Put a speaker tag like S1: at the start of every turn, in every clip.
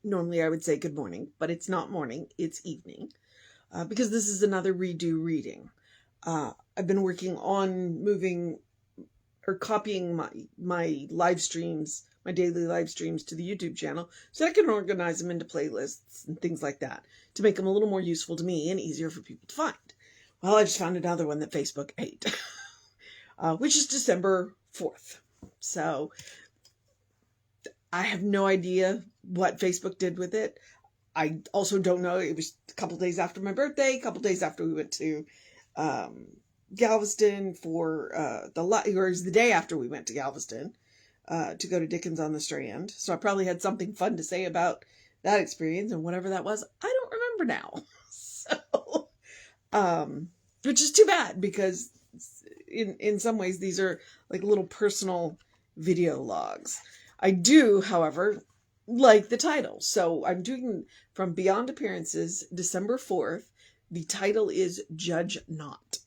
S1: normally I would say good morning, but it's not morning, it's evening, because this is another redo reading. I've been working on moving or copying my live streams, my daily live streams to the YouTube channel so I can organize them into playlists and things like that to make them a little more useful to me and easier for people to find. Well, I just found another one that Facebook ate, which is December 4th. So I have no idea what Facebook did with it. I also don't know. It was a couple days after my birthday, a couple days after we went to Galveston for or it was the day after we went to Galveston to go to Dickens on the Strand. So I probably had something fun to say about that experience, and whatever that was, I don't remember now. So, which is too bad, because in some ways these are like little personal video logs. I do, however, like the title. So I'm doing From Beyond Appearances, December 4th. The title is Judge Not.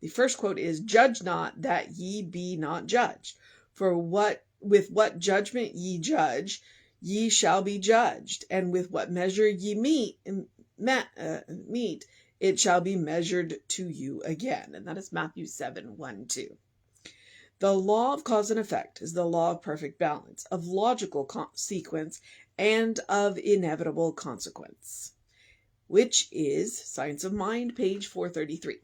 S1: The first quote is, "Judge not, that ye be not judged. For with what judgment ye judge, ye shall be judged. And with what measure ye meet, it shall be measured to you again." And that is Matthew 7:1-2. The law of cause and effect is the law of perfect balance, of logical sequence, and of inevitable consequence, which is Science of Mind, page 433.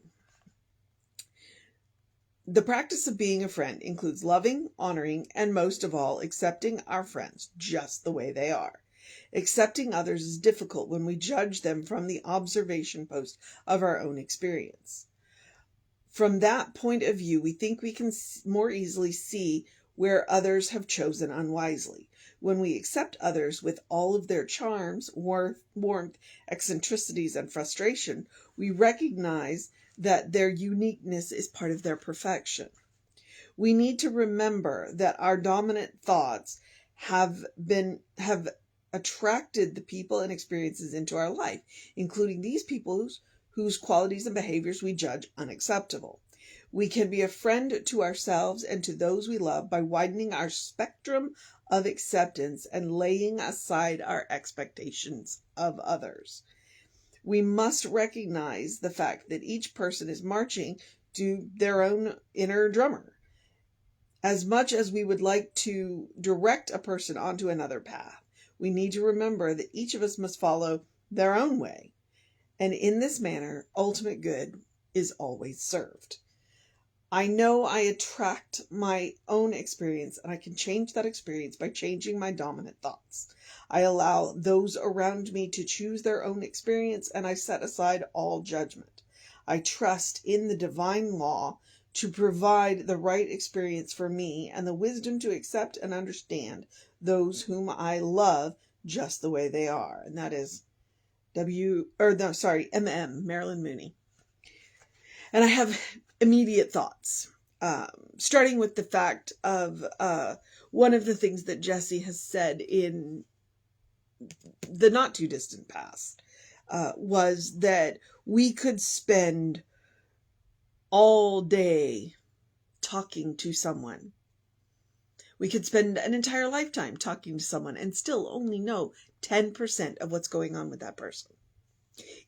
S1: The practice of being a friend includes loving, honoring, and most of all, accepting our friends just the way they are. Accepting others is difficult when we judge them from the observation post of our own experience. From that point of view, we think we can more easily see where others have chosen unwisely. When we accept others with all of their charms, warmth, eccentricities, and frustration, we recognize that their uniqueness is part of their perfection. We need to remember that our dominant thoughts have attracted the people and experiences into our life, including these people whose qualities and behaviors we judge unacceptable. We can be a friend to ourselves and to those we love by widening our spectrum of acceptance and laying aside our expectations of others. We must recognize the fact that each person is marching to their own inner drummer. As much as we would like to direct a person onto another path, we need to remember that each of us must follow their own way. And in this manner, ultimate good is always served. I know I attract my own experience, and I can change that experience by changing my dominant thoughts. I allow those around me to choose their own experience, and I set aside all judgment. I trust in the divine law to provide the right experience for me and the wisdom to accept and understand those whom I love just the way they are. And that is Marilyn Mooney. And I have immediate thoughts, starting with the fact of one of the things that Jesse has said in the not too distant past was that we could spend all day talking to someone. We could spend an entire lifetime talking to someone and still only know 10% of what's going on with that person.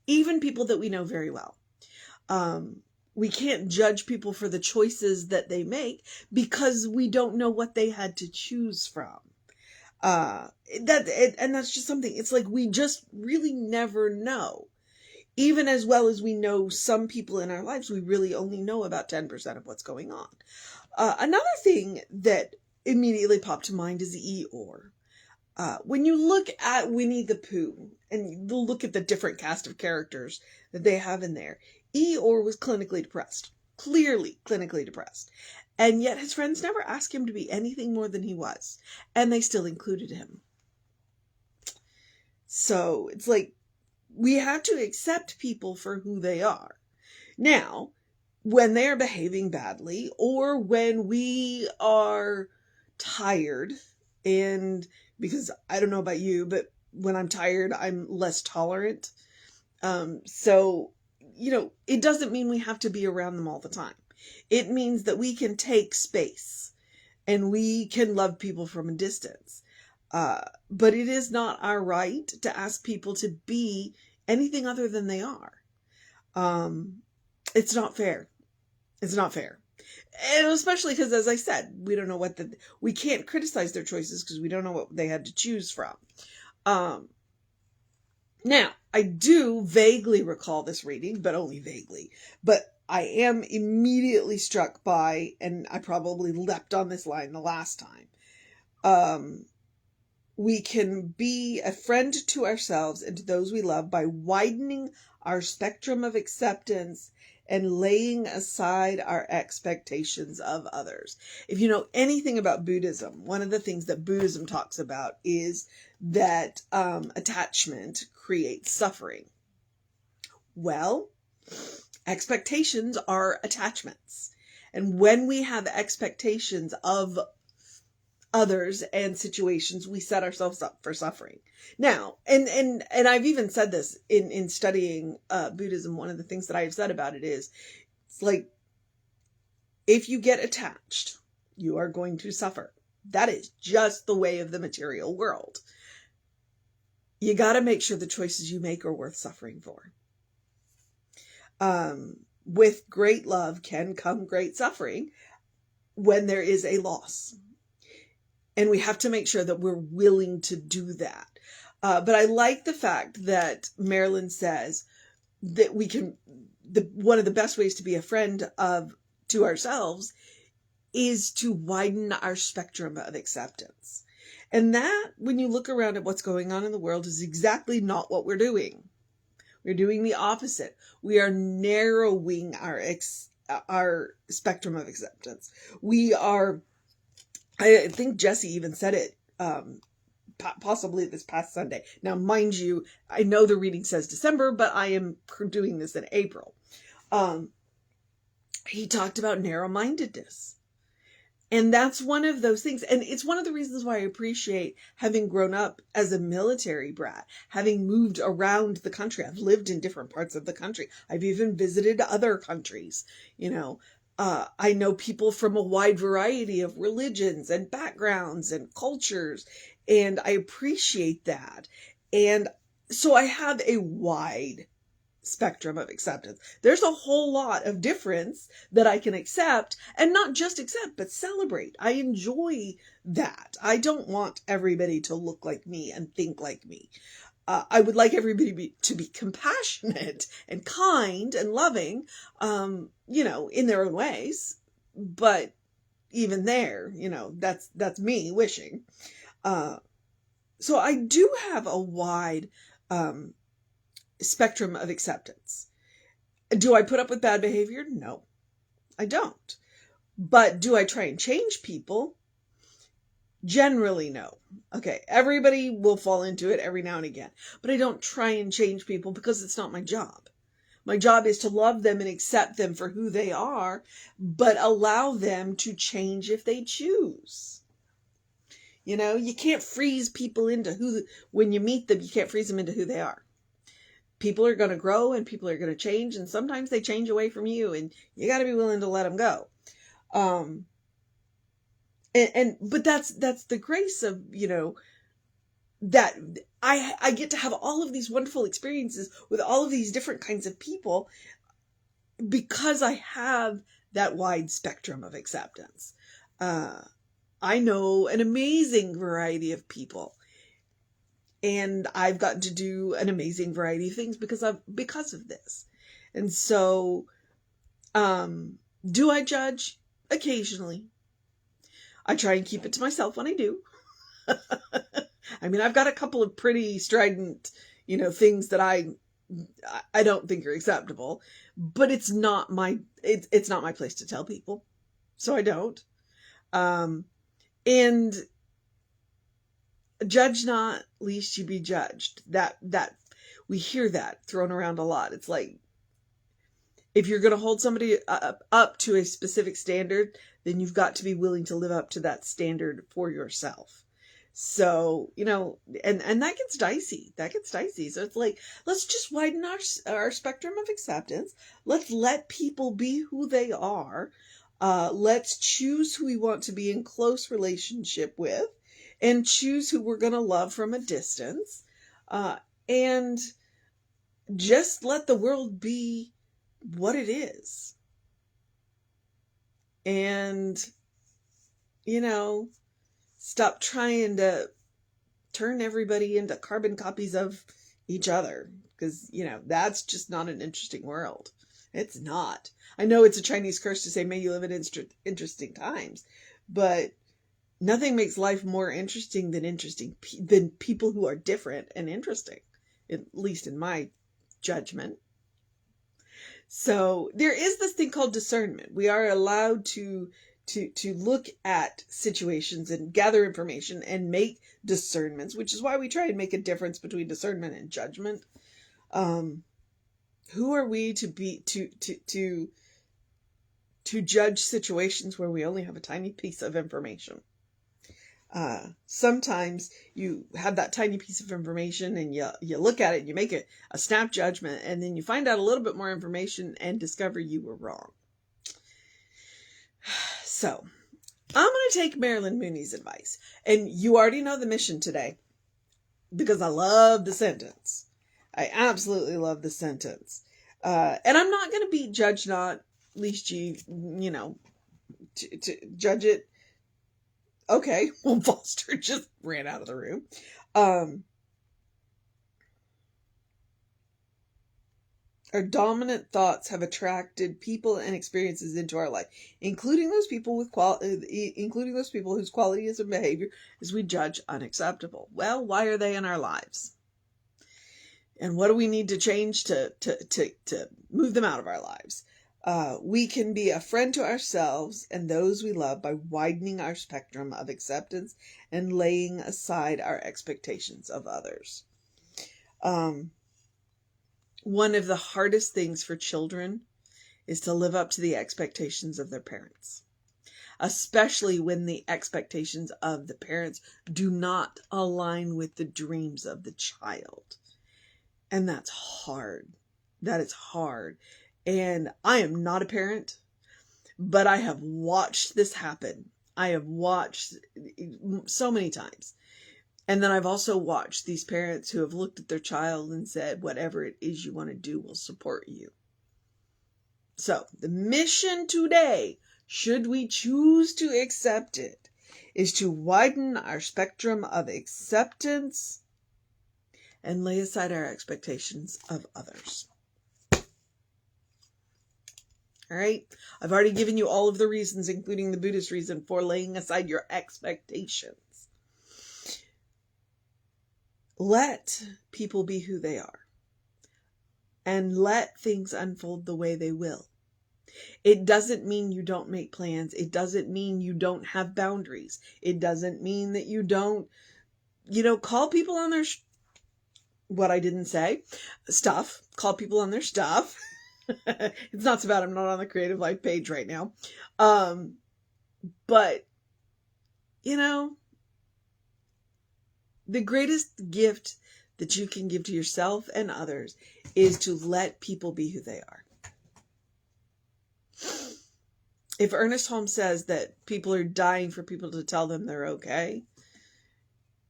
S1: Even people that we know very well. We can't judge people for the choices that they make because we don't know what they had to choose from. And that's just something. It's like we just really never know. Even as well as we know some people in our lives, we really only know about 10% of what's going on. Another thing that immediately popped to mind is Eeyore. When you look at Winnie the Pooh and you look at the different cast of characters that they have in there, Eeyore was clinically depressed, clearly clinically depressed. And yet his friends never asked him to be anything more than he was. And they still included him. So it's like we have to accept people for who they are. Now, when they are behaving badly or when we are tired, and because I don't know about you, but when I'm tired, I'm less tolerant. So, it doesn't mean we have to be around them all the time. It means that we can take space and we can love people from a distance. But it is not our right to ask people to be anything other than they are. It's not fair. It's not fair. And especially because, as I said, we don't know we can't criticize their choices because we don't know what they had to choose from. Now, I do vaguely recall this reading, but only vaguely. But I am immediately struck by, and I probably leapt on this line the last time, we can be a friend to ourselves and to those we love by widening our spectrum of acceptance and laying aside our expectations of others. If you know anything about Buddhism, one of the things that Buddhism talks about is that attachment creates suffering. Well, expectations are attachments. And when we have expectations of others and situations, we set ourselves up for suffering. Now, and I've even said this in studying Buddhism. One of the things that I've said about it is, it's like, if you get attached, you are going to suffer. That is just the way of the material world. You got to make sure the choices you make are worth suffering for. With great love can come great suffering when there is a loss. And we have to make sure that we're willing to do that. But I like the fact that Marilyn says that one of the best ways to be a friend to ourselves is to widen our spectrum of acceptance. And that, when you look around at what's going on in the world, is exactly not what we're doing. We're doing the opposite. We are narrowing our spectrum of acceptance. I think Jesse even said it, possibly this past Sunday. Now, mind you, I know the reading says December, but I am doing this in April. He talked about narrow-mindedness. And that's one of those things. And it's one of the reasons why I appreciate having grown up as a military brat, having moved around the country. I've lived in different parts of the country. I've even visited other countries, I know people from a wide variety of religions and backgrounds and cultures, and I appreciate that. And so I have a wide spectrum of acceptance. There's a whole lot of difference that I can accept, and not just accept, but celebrate. I enjoy that. I don't want everybody to look like me and think like me. I would like everybody to be compassionate and kind and loving, in their own ways. But even there, that's me wishing. So I do have a wide spectrum of acceptance. Do I put up with bad behavior? No, I don't. But do I try and change people? Generally, no. Okay, everybody will fall into it every now and again. But I don't try and change people because it's not my job. My job is to love them and accept them for who they are, but allow them to change if they choose. You can't freeze people into when you meet them, you can't freeze them into who they are. People are going to grow and people are going to change, and sometimes they change away from you, and you got to be willing to let them go. But that's the grace of, that I get to have all of these wonderful experiences with all of these different kinds of people because I have that wide spectrum of acceptance. I know an amazing variety of people, and I've gotten to do an amazing variety of things because of this. And so, do I judge? Occasionally. I try and keep it to myself when I do. I mean, I've got a couple of pretty strident, things that I don't think are acceptable, but it's not my place to tell people. So I don't. And judge not, lest you be judged. That we hear that thrown around a lot. It's like, if you're going to hold somebody up to a specific standard, then you've got to be willing to live up to that standard for yourself. So, and that gets dicey. So it's like, let's just widen our spectrum of acceptance. Let's let people be who they are. Let's choose who we want to be in close relationship with. and choose who we're going to love from a distance, and just let the world be what it is. And, stop trying to turn everybody into carbon copies of each other, because, that's just not an interesting world. It's not. I know it's a Chinese curse to say, may you live in interesting times, but nothing makes life more interesting than people who are different and interesting, at least in my judgment. So there is this thing called discernment. We are allowed to look at situations and gather information and make discernments, which is why we try and make a difference between discernment and judgment. Who are we to judge situations where we only have a tiny piece of information? Sometimes you have that tiny piece of information and you look at it and you make a snap judgment, and then you find out a little bit more information and discover you were wrong. So I'm going to take Marilyn Mooney's advice, and you already know the mission today because I love the sentence. I absolutely love the sentence. And I'm not going to be judge not, least ye, to judge it. Okay, well, Foster just ran out of the room. Our dominant thoughts have attracted people and experiences into our life, including those people whose qualities and behavior as we judge unacceptable. Well, why are they in our lives? And what do we need to change to move them out of our lives? We can be a friend to ourselves and those we love by widening our spectrum of acceptance and laying aside our expectations of others. One of the hardest things for children is to live up to the expectations of their parents, especially when the expectations of the parents do not align with the dreams of the child. And that's hard. That is hard. And I am not a parent, but I have watched this happen. I have watched so many times. And then I've also watched these parents who have looked at their child and said, whatever it is you want to do, we'll support you. So the mission today, should we choose to accept it, is to widen our spectrum of acceptance and lay aside our expectations of others. All right. I've already given you all of the reasons, including the Buddhist reason for laying aside your expectations. Let people be who they are and let things unfold the way they will. It doesn't mean you don't make plans. It doesn't mean you don't have boundaries. It doesn't mean that you don't, call people on their, what I didn't say, stuff. Call people on their stuff. It's not so bad I'm not on the Creative Life page right now. But, the greatest gift that you can give to yourself and others is to let people be who they are. If Ernest Holmes says that people are dying for people to tell them they're okay,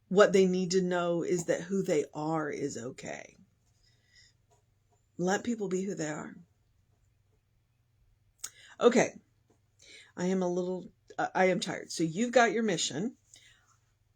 S1: what they need to know is that who they are is okay. Let people be who they are. Okay. I am tired. So you've got your mission.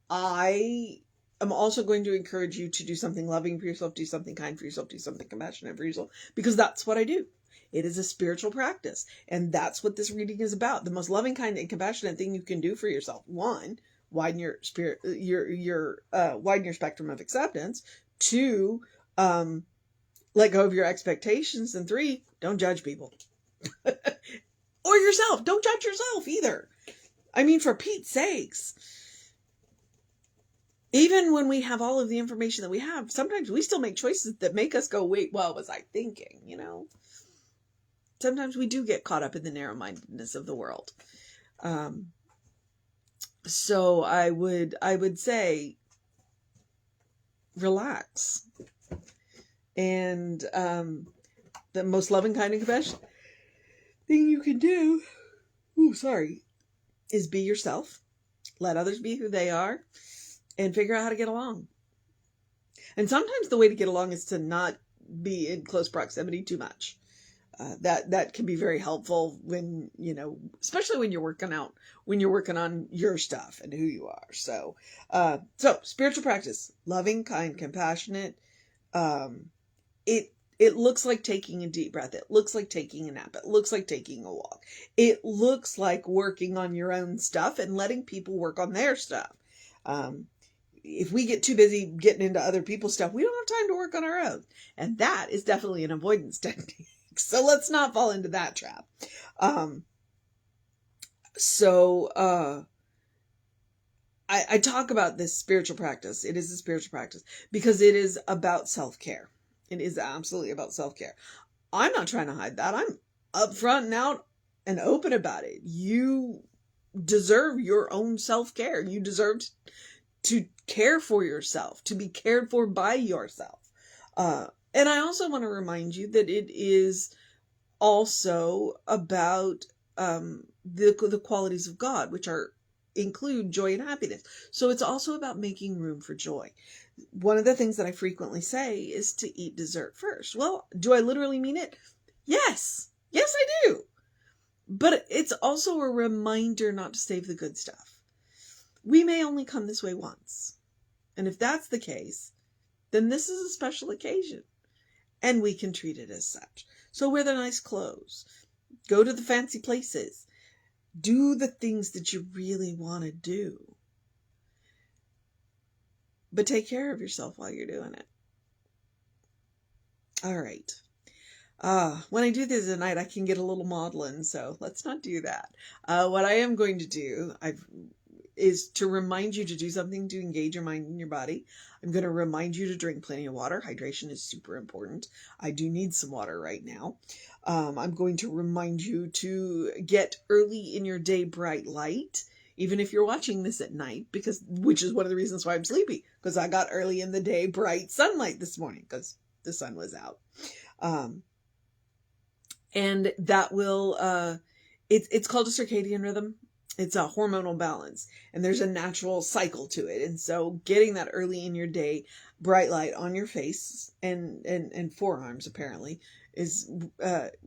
S1: I'm also going to encourage you to do something loving for yourself, do something kind for yourself, do something compassionate for yourself, because that's what I do. It is a spiritual practice. And that's what this reading is about. The most loving, kind, and compassionate thing you can do for yourself. 1, widen your spirit, widen your spectrum of acceptance. 2, let go of your expectations. And 3, don't judge people. Or yourself. Don't judge yourself either. I mean, for Pete's sakes. Even when we have all of the information that we have, sometimes we still make choices that make us go, wait, what was I thinking? Sometimes we do get caught up in the narrow-mindedness of the world. So I would say, relax. And the most loving, kind, and compassionate thing you can do, is be yourself. Let others be who they are. and figure out how to get along. And sometimes the way to get along is to not be in close proximity too much. That can be very helpful when, especially when you're working on your stuff and who you are. So spiritual practice, loving, kind, compassionate. It looks like taking a deep breath. It looks like taking a nap. It looks like taking a walk. It looks like working on your own stuff and letting people work on their stuff. If we get too busy getting into other people's stuff, we don't have time to work on our own. And that is definitely an avoidance technique. So let's not fall into that trap. I talk about this spiritual practice. It is a spiritual practice because it is about self-care. It is absolutely about self-care. I'm not trying to hide that. I'm upfront and out and open about it. You deserve your own self-care. You deserve to care for yourself, to be cared for by yourself. And I also want to remind you that it is also about the qualities of God, which include joy and happiness. So it's also about making room for joy. One of the things that I frequently say is to eat dessert first. Well, do I literally mean it? Yes. Yes, I do. But it's also a reminder not to save the good stuff. We may only come this way once. And if that's the case, then this is a special occasion. And we can treat it as such. So wear the nice clothes. Go to the fancy places. Do the things that you really want to do. But take care of yourself while you're doing it. All right. When I do this at night, I can get a little maudlin, so let's not do that. What I am going to do is to remind you to do something to engage your mind and your body. I'm going to remind you to drink plenty of water. Hydration is super important. I do need some water right now. I'm going to remind you to get early in your day bright light, even if you're watching this at night, which is one of the reasons why I'm sleepy, because I got early in the day bright sunlight this morning because the sun was out. And that will, it's called a circadian rhythm. It's a hormonal balance, and there's a natural cycle to it. And so getting that early in your day bright light on your face and forearms apparently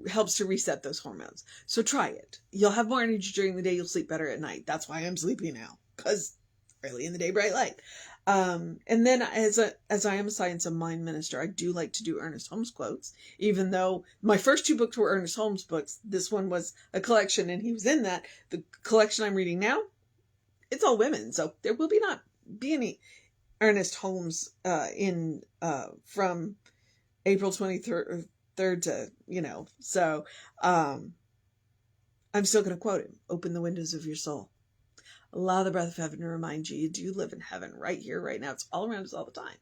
S1: helps to reset those hormones. So try it. You'll have more energy during the day. You'll sleep better at night. That's why I'm sleepy now, because early in the day bright light. And then as I am a Science of Mind minister, I do like to do Ernest Holmes quotes, even though my first two books were Ernest Holmes books. This one was a collection and he was in that. The collection I'm reading now, it's all women. So there will not be any Ernest Holmes, from April 23rd to, so, I'm still going to quote him. Open the windows of your soul. Allow the breath of heaven to remind you do live in heaven right here, right now. It's all around us all the time.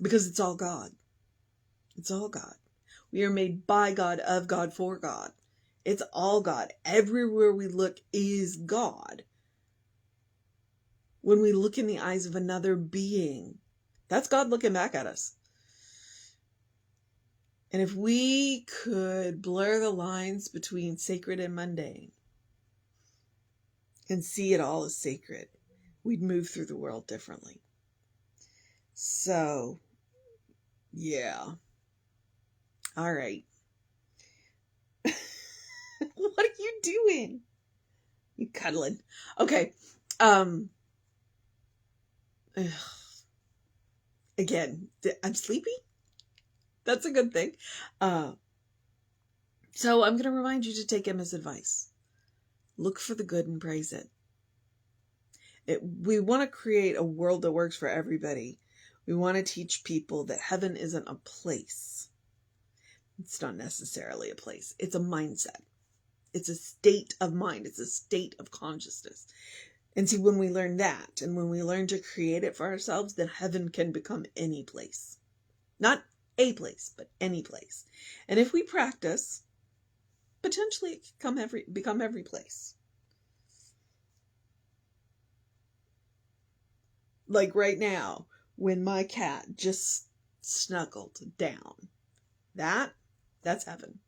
S1: Because it's all God. It's all God. We are made by God, of God, for God. It's all God. Everywhere we look is God. When we look in the eyes of another being, that's God looking back at us. And if we could blur the lines between sacred and mundane, and see it all as sacred, we'd move through the world differently. So, yeah. All right. What are you doing? You cuddling. Okay. Again, I'm sleepy. That's a good thing. So I'm going to remind you to take Emma's advice. Look for the good and praise it. We want to create a world that works for everybody. We want to teach people that heaven isn't a place. It's not necessarily a place. It's a mindset. It's a state of mind. It's a state of consciousness. And see, when we learn that, and when we learn to create it for ourselves, then heaven can become any place. Not a place, but any place. And if we practice, potentially it can become every place. Like right now, when my cat just snuggled down. That's heaven.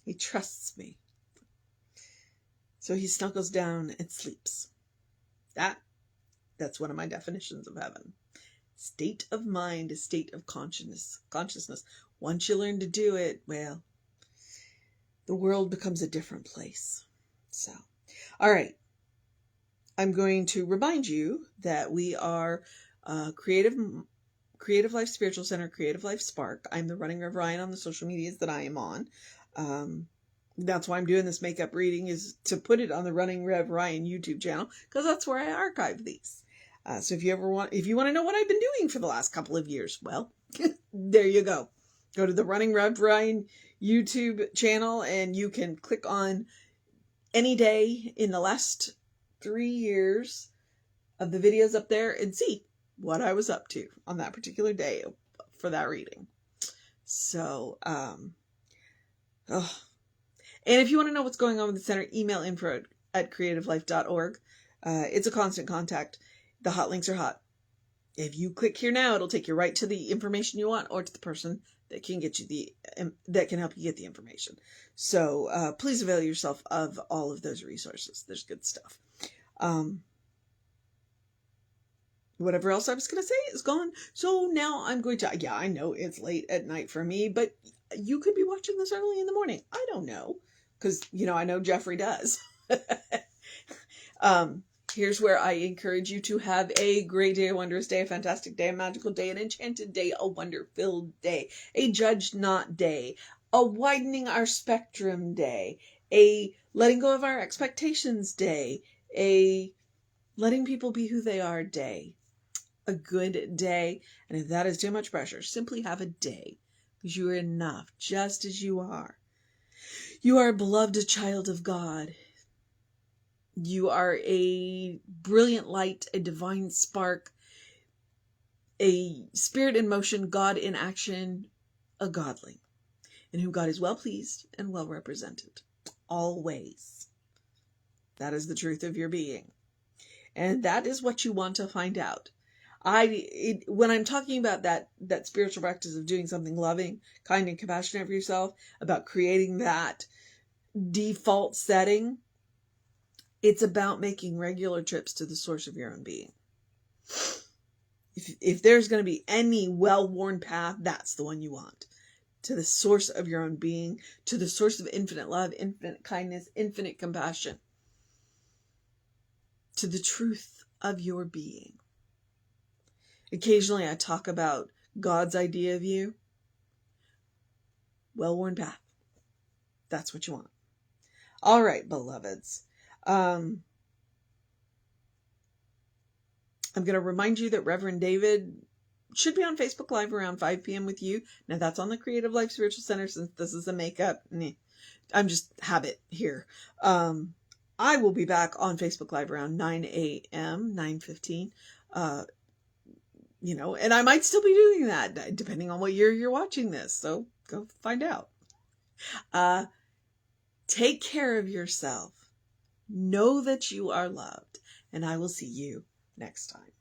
S1: He trusts me. So he snuggles down and sleeps. That's one of my definitions of heaven. State of mind, a state of consciousness. Once you learn to do it, well, the world becomes a different place. So, all right. I'm going to remind you that we are Creative Life Spiritual Center, Creative Life Spark. I'm the Running Rev Ryan on the social medias that I am on. That's why I'm doing this makeup reading, is to put it on the Running Rev Ryan YouTube channel, because that's where I archive these. So if you want to know what I've been doing for the last couple of years, well, there you go. Go to the Running Rev Ryan YouTube channel, and you can click on any day in the last 3 years of the videos up there and see what I was up to on that particular day for that reading. So, and if you want to know what's going on with the center, email info@creativelife.org. It's a constant contact. The hot links are hot. If you click here now, it'll take you right to the information you want, or to the person that can get you that can help you get the information. So please avail yourself of all of those resources. There's good stuff. Whatever else I was going to say is gone. So now I'm going to, I know it's late at night for me, but you could be watching this early in the morning. I don't know. Because, I know Jeffrey does. Here's where I encourage you to have a great day, a wondrous day, a fantastic day, a magical day, an enchanted day, a wonder-filled day, a judge not day, a widening our spectrum day, a letting go of our expectations day, a letting people be who they are day, a good day. And if that is too much pressure, simply have a day, because you are enough just as you are. You are a beloved child of God. You are a brilliant light, a divine spark, a spirit in motion, God in action, a godling, in whom God is well pleased and well represented. Always. That is the truth of your being. And that is what you want to find out. When I'm talking about that spiritual practice of doing something loving, kind, and compassionate for yourself, about creating that default setting, it's about making regular trips to the source of your own being. If there's going to be any well-worn path, that's the one you want. To the source of your own being, to the source of infinite love, infinite kindness, infinite compassion. To the truth of your being. Occasionally I talk about God's idea of you. Well-worn path. That's what you want. All right, beloveds. I'm going to remind you that Reverend David should be on Facebook Live around 5 p.m. with you. Now, that's on the Creative Life Spiritual Center, since this is a makeup. I'm just habit here. I will be back on Facebook Live around 9 a.m., 9:15. And I might still be doing that, depending on what year you're watching this. So go find out. Take care of yourself. Know that you are loved, and I will see you next time.